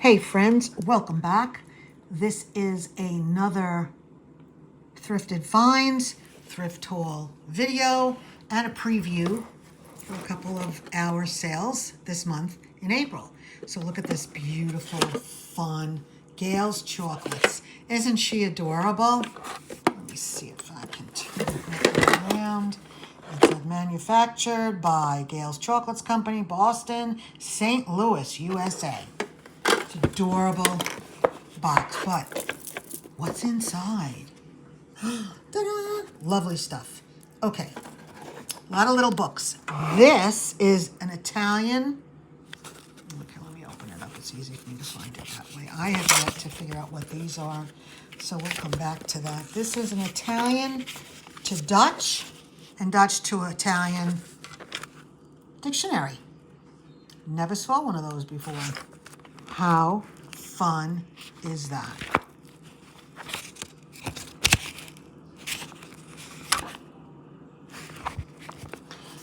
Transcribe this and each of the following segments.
Hey friends, welcome back. This is another Thrifted Finds, Thrift Haul video and a preview for a couple of our sales this month in April. So look at this beautiful, fun Gales chocolates. Isn't she adorable? Let me see if I can turn it around. It's manufactured by Gales Chocolates Company, Boston, St. Louis, USA. It's adorable box, but what's inside? Ta-da! Lovely stuff. Okay, a lot of little books. This is an Italian. Okay, let me open it up. It's easy for me to find it that way. I have yet to figure out what these are, so we'll come back to that. This is an Italian to Dutch and Dutch to Italian dictionary. Never saw one of those before. How fun is that?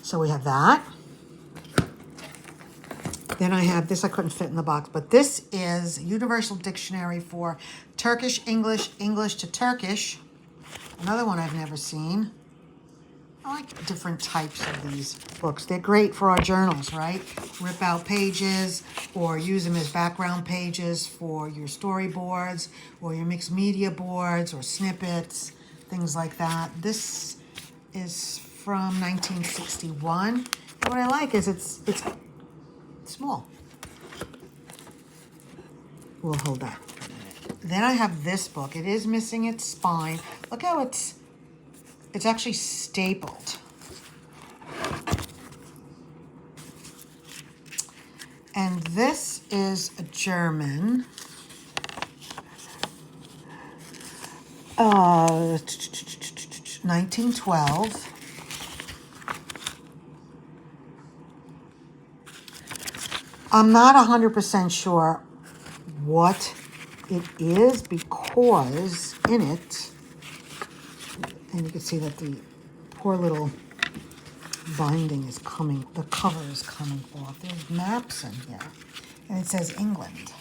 So we have that. Then I have this, I couldn't fit in the box, but this is Universal Dictionary for Turkish, English, English to Turkish. Another one I've never seen. I like different types of these books. They're great for our journals, right? Rip out pages or use them as background pages for your storyboards or your mixed media boards or snippets, things like that. This is from 1961. And what I like is it's small. We'll hold that for a minute. Then I have this book. It is missing its spine. Look how it's actually stapled. And this is a German. 1912. I'm not 100% sure what it is because in it, and you can see that the poor little binding is coming, the cover is coming off. There's maps in here, and it says England.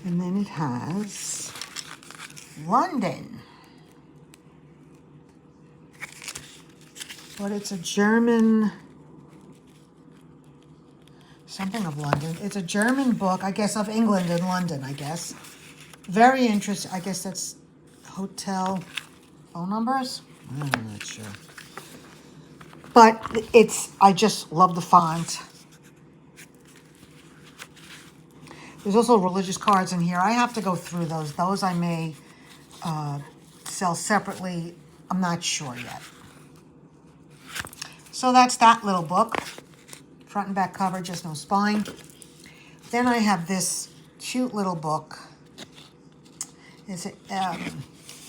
And then it has London. But it's a German, something of London. It's a German book, I guess, of England and London, I guess. Very interesting. I guess that's hotel phone numbers? I'm not sure. But I just love the font. There's also religious cards in here. I have to go through those. Those I may sell separately. I'm not sure yet. So that's that little book. Front and back cover, just no spine. Then I have this cute little book. It's in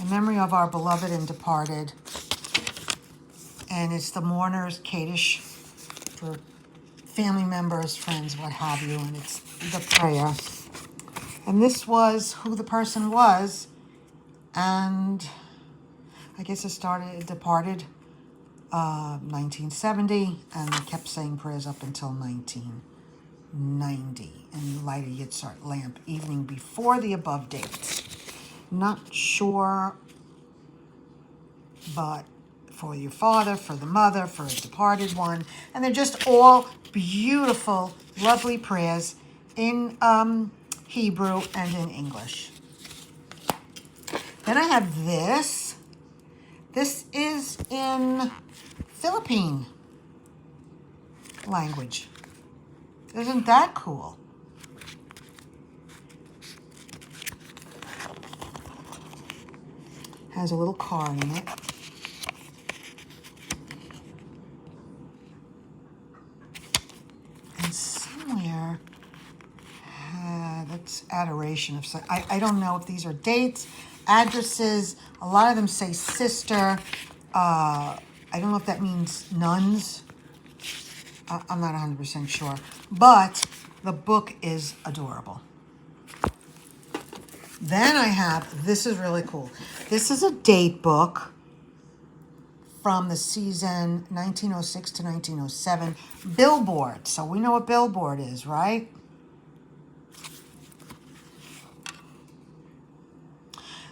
memory of our beloved and departed. And it's the mourners, Kaddish, for family members, friends, what have you. And it's the prayer. And this was who the person was. And I guess it departed 1970. And they kept saying prayers up until 1990. And you light a Yitzhak lamp evening before the above dates. Not sure, but for your father, for the mother, for a departed one. And they're just all beautiful, lovely prayers in Hebrew and in English. Then I have this. This is in Philippine language. Isn't that cool? Has a little card in it. And somewhere, that's adoration of, I don't know if these are dates, addresses. A lot of them say sister. I don't know if that means nuns. I'm not 100% sure. But the book is adorable. Then I have, this is really cool. This is a date book from the season 1906 to 1907. Billboard. So we know what Billboard is, right?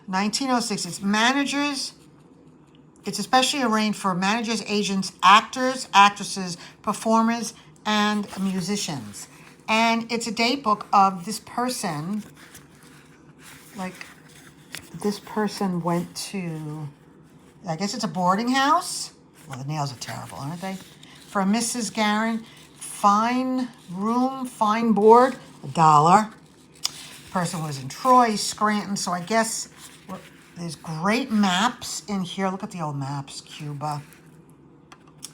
(1906). It's managers. It's especially arranged for managers, agents, actors, actresses, performers, and musicians. And it's a date book of this person. Like, this person went to, I guess it's a boarding house. Well, the nails are terrible, aren't they? For Mrs. Garin, fine room, fine board, $1. Person was in Troy, Scranton, so I guess there's great maps in here. Look at the old maps. Cuba,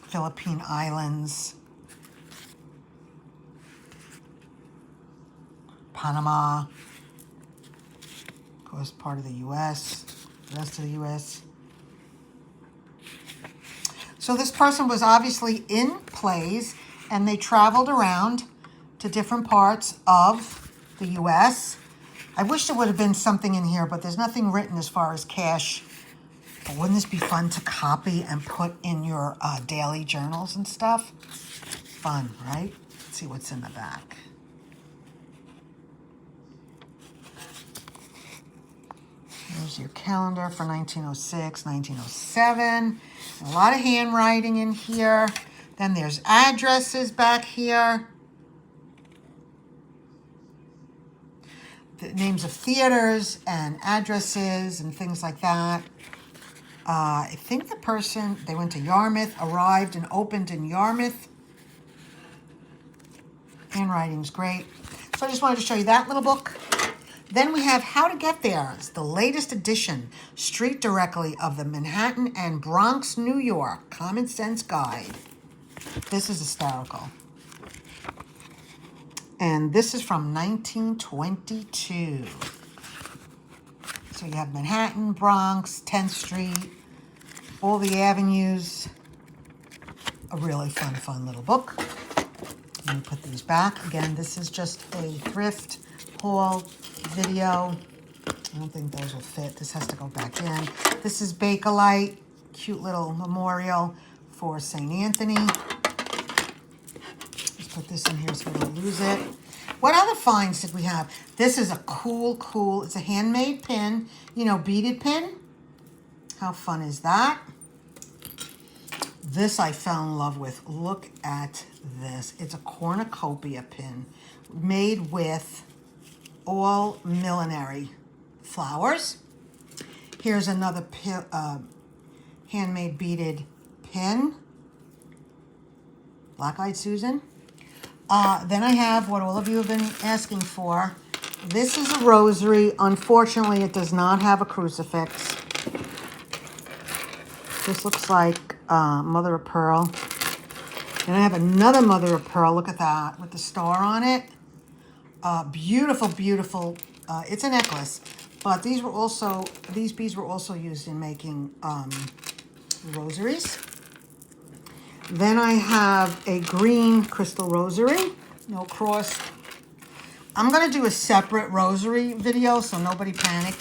Philippine Islands, Panama, of course, part of the U.S., the rest of the U.S. So this person was obviously in plays, and they traveled around to different parts of the U.S. I wish there would have been something in here, but there's nothing written as far as cash. But wouldn't this be fun to copy and put in your daily journals and stuff? Fun, right? Let's see what's in the back. Here's your calendar for 1906, 1907. A lot of handwriting in here. Then there's addresses back here. The names of theaters and addresses and things like that. I think the person, they went to Yarmouth, arrived and opened in Yarmouth. Handwriting's great. So I just wanted to show you that little book. Then we have How to Get There. It's the latest edition, street directly of the Manhattan and Bronx, New York, Common Sense Guide. This is hysterical. And this is from 1922. So you have Manhattan, Bronx, 10th Street, all the avenues. A really fun little book. Let me put these back. Again, this is just a thrift haul video. I don't think those will fit. This has to go back in. This is Bakelite, cute little memorial for St. Anthony. Let's put this in here so we don't lose it. What other finds did we have? This is a cool, it's a handmade pin, beaded pin. How fun is that? This I fell in love with. Look at this. It's a cornucopia pin made with all millinery flowers. Here's another handmade beaded pin. Black-Eyed Susan. Then I have what all of you have been asking for. This is a rosary. Unfortunately, it does not have a crucifix. This looks like Mother of Pearl. And I have another Mother of Pearl. Look at that with the star on it. Beautiful. It's a necklace, but these beads were also used in making rosaries. Then I have a green crystal rosary, no cross. I'm going to do a separate rosary video, so nobody panic,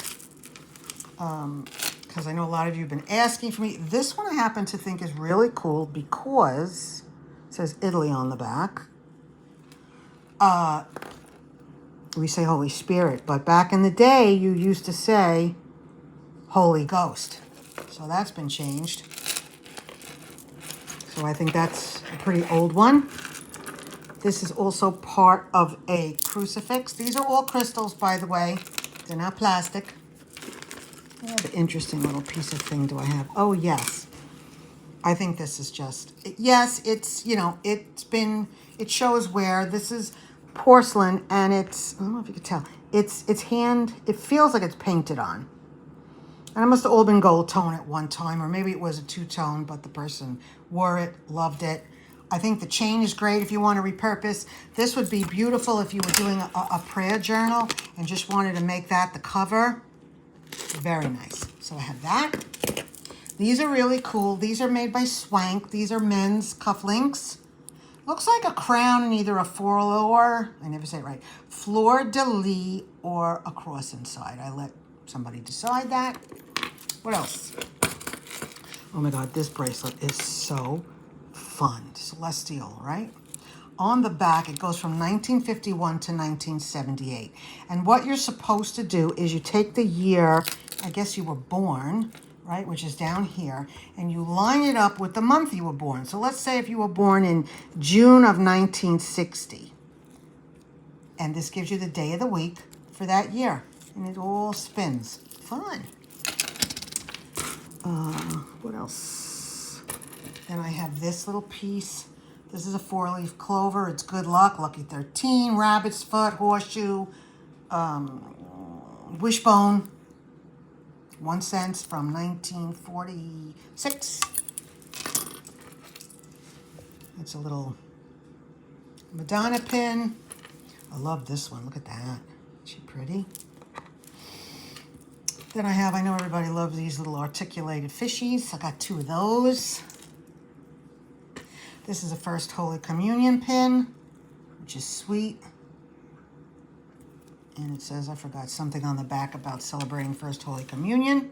because I know a lot of you have been asking for me. This one I happen to think is really cool because it says Italy on the back. We say Holy Spirit, but back in the day, you used to say Holy Ghost. So that's been changed. So I think that's a pretty old one. This is also part of a crucifix. These are all crystals, by the way. They're not plastic. What interesting little piece of thing do I have? Oh, yes. I think this is just, yes, it's, it shows where this is porcelain, and it's, I don't know if you could tell, it's it feels like it's painted on. And it must have all been gold tone at one time, or maybe it was a two-tone, but the person wore it, loved it. I think the chain is great if you want to repurpose. This would be beautiful if you were doing a prayer journal and just wanted to make that the cover. Very nice. So I have that. These are really cool. These are made by Swank. These are men's cufflinks. Looks like a crown and either a fleur, I never say it right, fleur-de-lis or a cross inside. I let somebody decide that. What else? Oh my God, this bracelet is so fun. Celestial, right? On the back, it goes from 1951 to 1978. And what you're supposed to do is you take the year, I guess you were born, right, which is down here, and you line it up with the month you were born. So let's say if you were born in June of 1960, and this gives you the day of the week for that year, and it all spins. Fun. What else? Then I have this little piece. This is a 4-leaf clover. It's good luck, lucky 13, rabbit's foot, horseshoe, wishbone. 1 cent from 1946. It's a little Madonna pin. I love this one. Look at that. Isn't she pretty? Then I know everybody loves these little articulated fishies. I got 2 of those. This is a First Holy Communion pin, which is sweet. And it says, I forgot something on the back about celebrating First Holy Communion.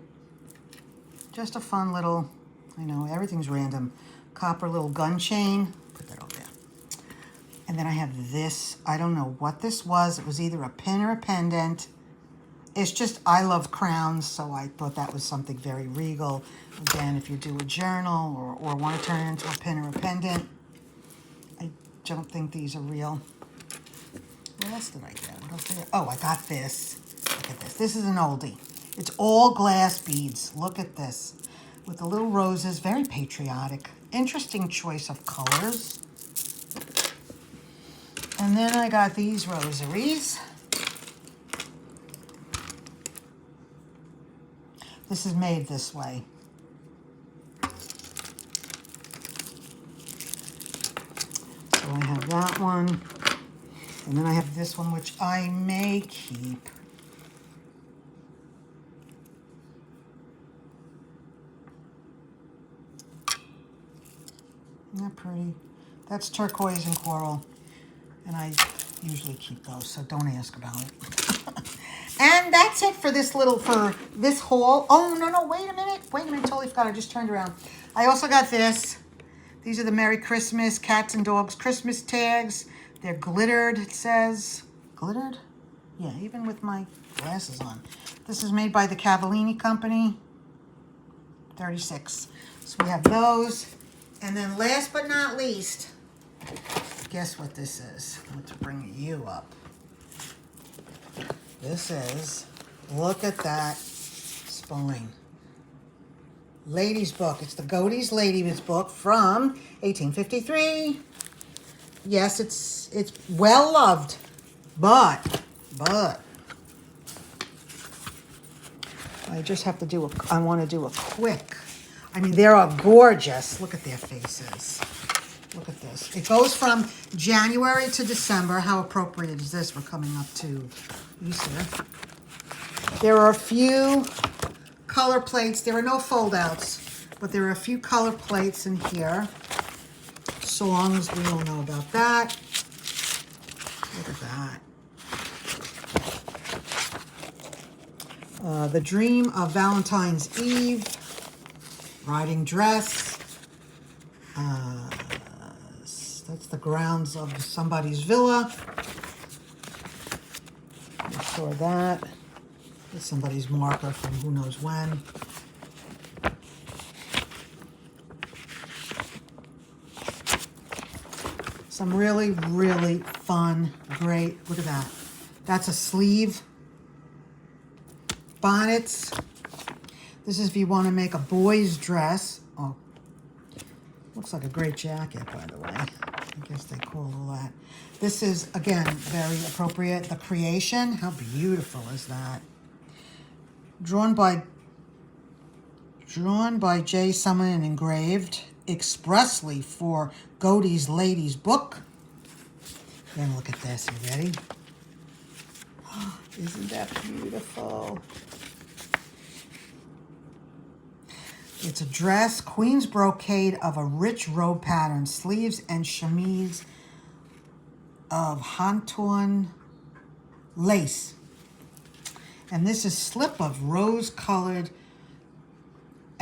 Just a fun little, I know, everything's random. Copper little gun chain. Put that over there. And then I have this. I don't know what this was. It was either a pin or a pendant. It's just, I love crowns, so I thought that was something very regal. Again, if you do a journal or want to turn it into a pin or a pendant. I don't think these are real. What else did I get? What else did I get? Oh, I got this. Look at this. This is an oldie. It's all glass beads. Look at this. With the little roses. Very patriotic. Interesting choice of colors. And then I got these rosaries. This is made this way. So I have that one. And then I have this one, which I may keep. Isn't that pretty? That's turquoise and coral. And I usually keep those, so don't ask about it. And that's it for this haul. Oh, no, wait a minute, totally forgot, I just turned around. I also got this. These are the Merry Christmas Cats and Dogs Christmas tags. They're glittered, it says. Glittered? Yeah, even with my glasses on. This is made by the Cavallini Company. 36. So we have those. And then last but not least, guess what this is? I want to bring you up. This is, look at that spine. Ladies' book. It's the Godey's Ladies' book from 1853. Yes, it's well loved, but I just have to I want to do a quick. I mean, they are gorgeous. Look at their faces. Look at this. It goes from January to December. How appropriate is this? We're coming up to Easter. There are a few color plates. There are no fold-outs, but there are a few color plates in here. Songs, we all know about that. Look at that. The Dream of Valentine's Eve. Riding Dress. That's the grounds of somebody's villa. I saw that. It's somebody's marker from who knows when. Some really, really fun, great, look at that. That's a sleeve. Bonnets. This is if you want to make a boy's dress. Oh, looks like a great jacket, by the way. I guess they call all that. This is, again, very appropriate. The Creation. How beautiful is that? Drawn by J. Summer and engraved expressly for Godey's Ladies' book. Then look at this. You ready? Oh, isn't that beautiful? It's a dress, Queen's brocade of a rich robe pattern, sleeves and chemise of Hanton lace. And this is slip of rose-colored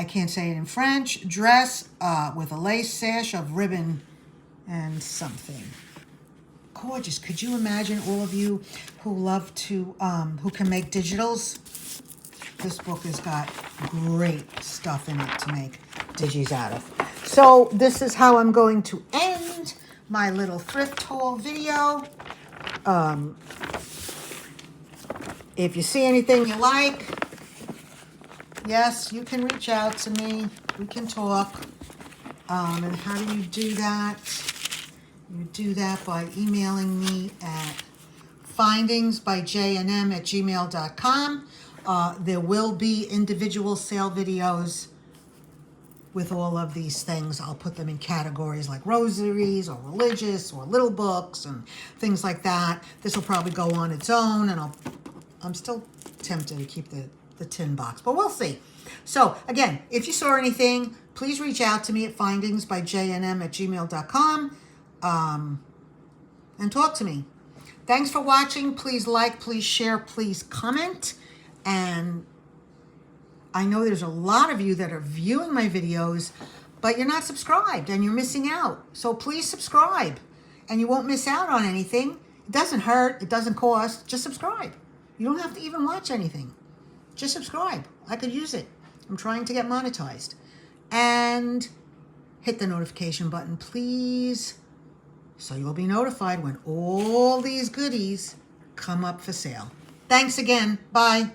I can't say it in French, dress with a lace sash of ribbon and something. Gorgeous. Could you imagine all of you who love to, who can make digitals? This book has got great stuff in it to make digis out of. So this is how I'm going to end my little thrift haul video. If you see anything you like, yes, you can reach out to me. We can talk. And how do you do that? You do that by emailing me at findingsbyjnm@gmail.com. There will be individual sale videos with all of these things. I'll put them in categories like rosaries or religious or little books and things like that. This will probably go on its own, and I'm still tempted to keep the tin box, but we'll see. So again, if you saw anything, please reach out to me at findingsbyjnm@gmail.com and talk to me. Thanks for watching. Please like, please share, please comment. And I know there's a lot of you that are viewing my videos, but you're not subscribed and you're missing out. So please subscribe and you won't miss out on anything. It doesn't hurt. It doesn't cost. Just subscribe. You don't have to even watch anything. Just subscribe. I could use it. I'm trying to get monetized. And hit the notification button, please, so you'll be notified when all these goodies come up for sale. Thanks again. Bye.